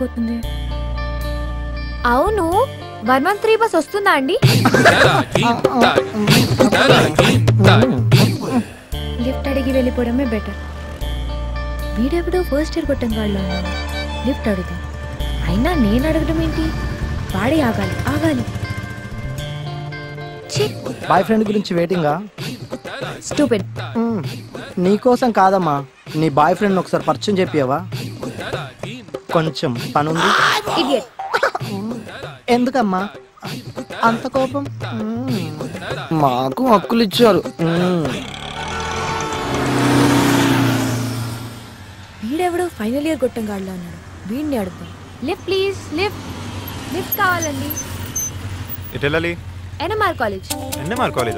అయిపోతుంది. అవును 113 బస్ వస్తుందా అండి? లిఫ్ట్ అడిగి వెళ్ళిపోవడమే బెటర్. వీడెవడో ఫస్ట్ ఇయర్ కొట్టం వాళ్ళు లిఫ్ట్ అడుగుదాం. అయినా నేను అడగడం ఏంటి? వాడే ఆగాలి. బాయ్ ఫ్రెండ్ గురించి వెయిటింగా? స్టూపిడ్. నీకోసం కాదమ్మా, నీ బాయ్ ఫ్రెండ్ ఒకసారి పరిచయం చెప్పావా? కొంచెం పనుంది. ఎందుకమ్మా అంత కోపం? మాకు హక్కులు ఇచ్చారు. వీడెవడో ఫైనల్ ఇయర్ కొట్టం గాడిలో అన్నాడు. వీడిని అడుగుతాం. లిఫ్ట్ ప్లీజ్, లిఫ్ట్ కావాలండి. ఎటెళ్ళాలి? NMR college. NMR college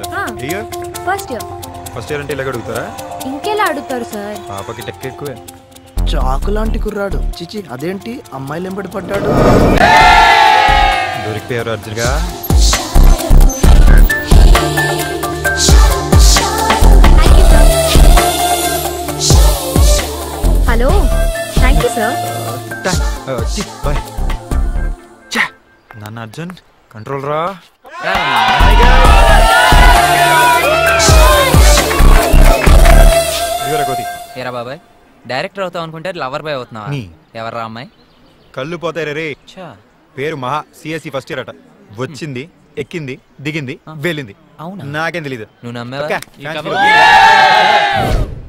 year? First year అంటే ఇలా అడుగుతారా? ఇంకెలా అడుగుతారు సార్? పాపకి టెక్ ఎక్కువే. చాకు లాంటి కుర్రాడు. చిచి అదేంటి అమ్మాయిలు ఎంబడి పడ్డాడు? దొరికిపోయారు అర్జున్గా. Hello, thank you sir. Bye. నాన్న అర్జున్ కంట్రోల్ రా. ఏరా బాబాయ్, డైరెక్టర్ అవుతావు అనుకుంటే లవర్ బాయ్ అవుతున్నావా? ఎవర్రా అమ్మాయి? కళ్ళు పోతాయి రే. పేరు మహా, సిఎస్సి ఫస్ట్ ఇయర్ అట. వచ్చింది, ఎక్కింది, దిగింది, వెళ్ళింది. అవునా? నాకేం తెలీదు. నువ్వు నమ్మేవా?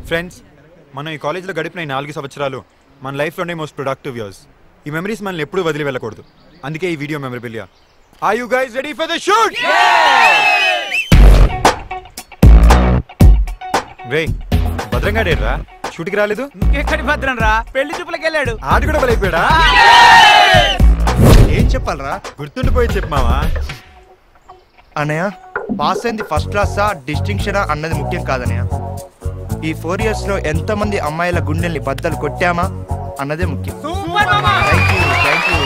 ఫ్రెండ్స్, మనం ఈ కాలేజ్లో గడిపిన ఈ 4 సంవత్సరాలు మన లైఫ్లోనే మోస్ట్ ప్రొడక్టివ్ ఇయర్స్. ఈ మెమరీస్ మనల్ని ఎప్పుడూ వదిలి వెళ్ళకూడదు. అందుకే ఈ video memorable. Are you guys ready for the shoot? రే భద్రంగా డేరా షూట్కి రాలేదు? ఎక్కడి భద్రం రా, పెళ్లి చూపులకు వెళ్ళాడు. ఆడు కూడా బలైపోయాడా? ఏం చెప్పాలరా, గుర్తుండిపోయి చెప్పమావా? అన్నయ్య, పాస్ అయింది ఫస్ట్ క్లాసా డిస్టింక్షనా అన్నది ముఖ్యం కాదన్నయ్య. ఈ 4 years లో ఎంతమంది అమ్మాయిల గుండెల్ని బద్దలు కొట్టామా అన్నదే ముఖ్యం. Thank you.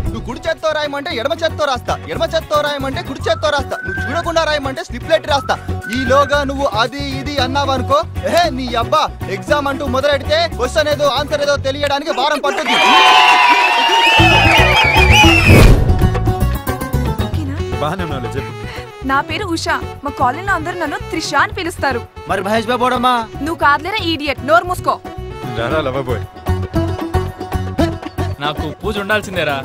నువ్వు కుడి చేత్తో రాయమంటే ఎడమ చేత్తో రాస్తా, ఎడమ చేత్తో రాయమంటే కుడి చేత్తో రాస్తా, నువ్వు చూడకుండా రాయమంటే స్లిప్ లెటర్ రాస్తా. ఈలోగా నువ్వు అది ఇది అన్నావనుకో, నీ అబ్బా ఎగ్జామ్ అంటూ మొదలెడితే క్వశ్చన్ ఏదో ఆన్సర్ ఏదో తెలియడానికి వారం పట్టుద్ది. నా పేరు ఉషా. మా కాలేజీలో అందరూ నన్ను త్రిష అని పిలుస్తారు. మరి మహేష్ బాబు అమ్మా? నువ్వు కాదులేరా ఈడియట్, నోరు మూసుకో. నాకు పూజ ఉండాల్సిందేరా.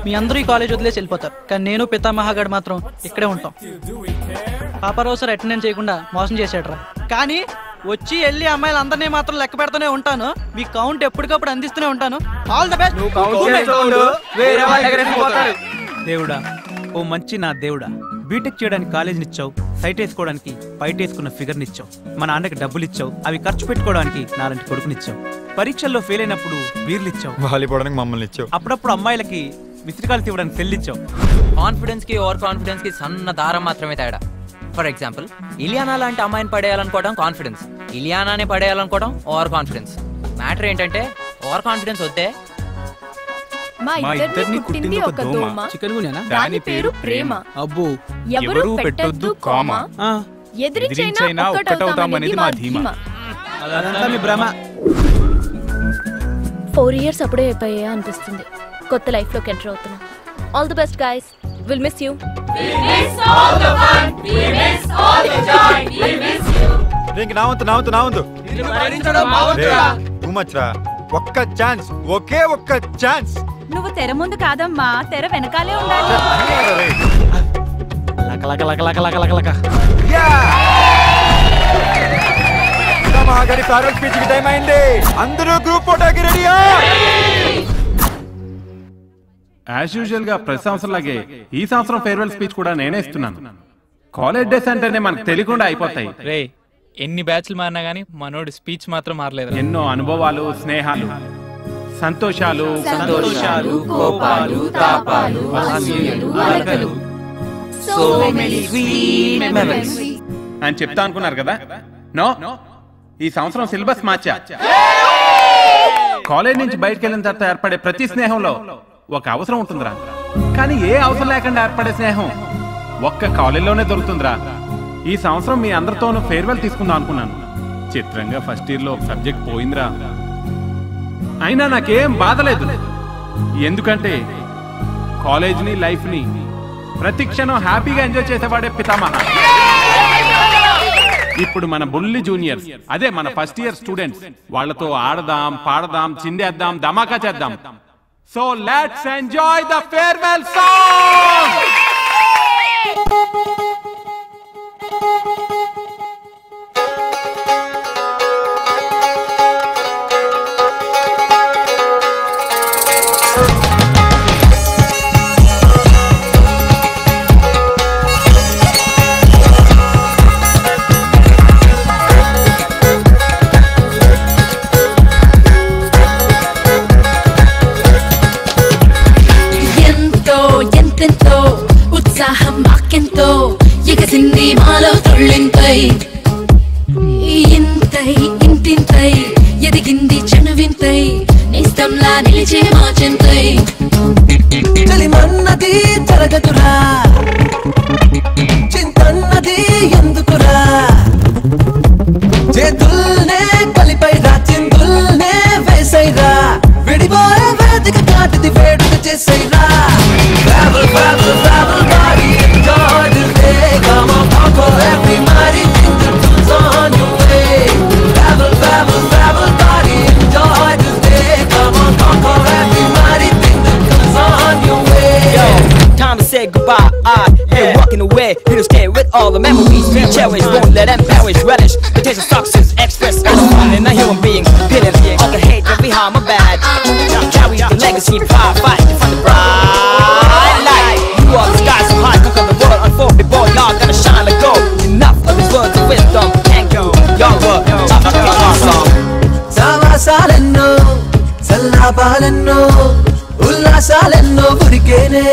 మీ అందరూ ఈ కాలేజ్ వదిలేసి వెళ్ళిపోతారు, కానీ నేను పితామహాగడ్ మాత్రం ఇక్కడే ఉంటాం. పాపారావు సార్ అటెండెన్స్ చేయకుండా మోసం చేసాడు రా. కానీ వచ్చి వెళ్ళి అమ్మాయిలు అందరినీ మాత్రం లెక్క పెడుతూనే ఉంటాను. మీ కౌంట్ ఎప్పటికప్పుడు అందిస్తూనే ఉంటాను. All the best. దేవుడా, ఓ మంచి నా దేవుడా, బీటెక్ చేయడానికి కాలేజీనిచ్చావు, సైట్ వేసుకోవడానికి బయట వేసుకున్న ఫిగర్నిచ్చావు, మా నాన్నకి డబ్బులు ఇచ్చావు, అవి ఖర్చు పెట్టుకోవడానికి నాలాంటి కొడుకునిచ్చావు, పరీక్షల్లో ఫెయిల్ అయినప్పుడు బీర్లు ఇచ్చావు, వాలిపోవడానికి మమ్మల్ని ఇచ్చావు, అప్పుడప్పుడు అమ్మాయిలకి మిస్డ్ ఇవ్వడానికి సెల్లిచ్చావు. కాన్ఫిడెన్స్ కి ఓవర్ కాన్ఫిడెన్స్ కి సన్న దారం మాత్రమే తేడా. ఫర్ ఎగ్జాంపుల్, ఇలియానా లాంటి అమ్మాయిని పడేయాలనుకోవడం కాన్ఫిడెన్స్, ఇలియానానే పడేయాలనుకోవడం ఓవర్ కాన్ఫిడెన్స్. మ్యాటర్ ఏంటంటే ఓవర్ కాన్ఫిడెన్స్ వద్దే. మా ఇద్దరిని పుట్టింది ఒక దోమ, దాని పేరు ప్రేమ. అబ్బో, ఎవరు పెట్టొద్దు కామా, ఎదిరించైనా ఒక్కటవుతామనేది మా ధీమా. అదంతా మీ భ్రమ. 4 years అప్పుడే అయిపోయా అనిపిస్తుంది. కొత్త లైఫ్ లోకి ఎంటర్ అవుతున్నాం. All the best guys, will miss you. ఒక్క ఛాన్స్, ఒకే ఒక్క ఛాన్స్. నువ్వు తెర ముందు కాదమ్మా, తెర వెనకాలే ఉండాలి. అందరూ గ్రూప్ ఫోటోకి రెడీయా? యాజ్ యూజువల్ గా ప్రతి సంవత్సరం లాగే ఈ సంవత్సరం ఫేర్వెల్ స్పీచ్ కూడా నేనే ఇస్తున్నాను. కాలేజ్ డేస్ అంటేనే మనకు తెలియకుండా అయిపోతాయి. రే, ఎన్ని బ్యాచ్లు మారినా గానీ మనోడి స్పీచ్ మాత్రం మారలేదు. ఎన్నో అనుభవాలు, స్నేహాలు, సంతోషాలు సంతోషాలు కోపాలు తాపాలు అసూయలు అలకలు సో మెనీ స్వీట్ మెమరీస్ అని చెప్తా అనుకున్నారు కదా. నో, ఈ సంవత్సరం సిలబస్ మార్చా. కాలేజ్ నుంచి బయటకు వెళ్ళిన తర్వాత ఏర్పడే ప్రతి స్నేహంలో ఒక అవసరం ఉంటుందిరా, కానీ ఏ అవసరం లేకుండా ఏర్పడే స్నేహం ఒక్క కాలేజ్లోనే దొరుకుతుందిరా. ఈ సంవత్సరం మీ అందరితోనూ ఫేర్వెల్ తీసుకుందాం అనుకున్నాను. చిత్రంగా ఫస్ట్ ఇయర్ లో ఒక సబ్జెక్ట్ పోయిందిరా. అయినా నాకేం బాధ లేదు, ఎందుకంటే కాలేజ్ని లైఫ్ని ప్రతి క్షణం హ్యాపీగా ఎంజాయ్ చేసేవాడే పితామహ. ఇప్పుడు మన బుల్లి జూనియర్స్, అదే మన ఫస్ట్ ఇయర్ స్టూడెంట్స్, వాళ్ళతో ఆడదాం, పాడదాం, చిందేద్దాం, ధమాకా చేద్దాం. So let's enjoy the farewell song. ఉత్సాహం మాకెంతో ఎగసింది మాలో తొళ్ళింతై, ఇంతై ఇంతింతై ఎదిగింది చనువింతై, నిస్తంలా నిలిచే మా చింతై. చలిమన్నది జరగదురా, చింతన్నది ఎందుకురా, చేతుల్నే కలిపైరా, చిందుల్నే వేసైరా, విడిపోయే వేదిక కాటిది వేడుక చేసైరా. Travel, travel, travel, body, enjoy this day. Come on, conquer every mighty thing that comes on your way. Travel, travel, travel, body, enjoy this day. Come on, conquer every mighty thing that comes on your way. Yo, time to say goodbye. We're walking away, here to stay with all the memories we cherish. Won't let them perish. Relish the taste of success, express as one in a human being. Pitted all the hate that we harm are bad. Carry the legacy, pride, fight for the bright light. You are the skies so high, conquer the world, unfold before y'all gonna shine like gold. Enough of these words of wisdom, thank you. Y'all were awesome. సావాసాలెన్నో సల్లాపాలెన్నో ఉల్లాసాలెన్నో ఉరికేనే,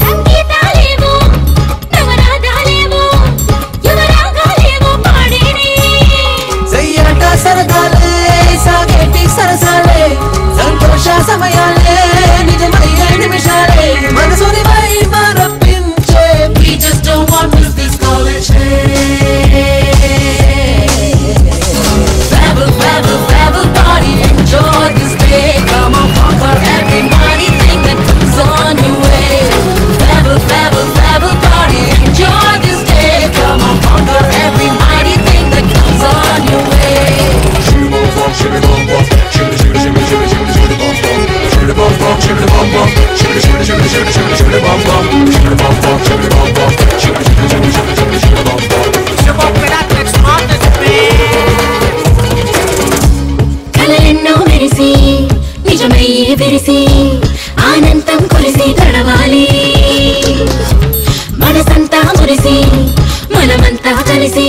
సంగీతాలేమో నవరాగాలేమో యువరాగాలేమో పాడేనే, సయ్యాట సరదాలే సాగేటి సరసాలే, సంతోష సమయాలే నిజమయ్యే నిమిషాలే, మనసుని why మరపించే. We just don't want to miss this college day. Travel, travel, travel, party, enjoy this day. Come on, conquer every mighty thing that comes on your way. Travel, travel, travel, party, enjoy this day. Come on, conquer every mighty thing that comes on your way. కలలెన్నో మెరిసి నిజమయ్యే విరిసి ఆనందం కురిసి తడవాలి, మనసంతా మురిసి మనమంతా కలిసి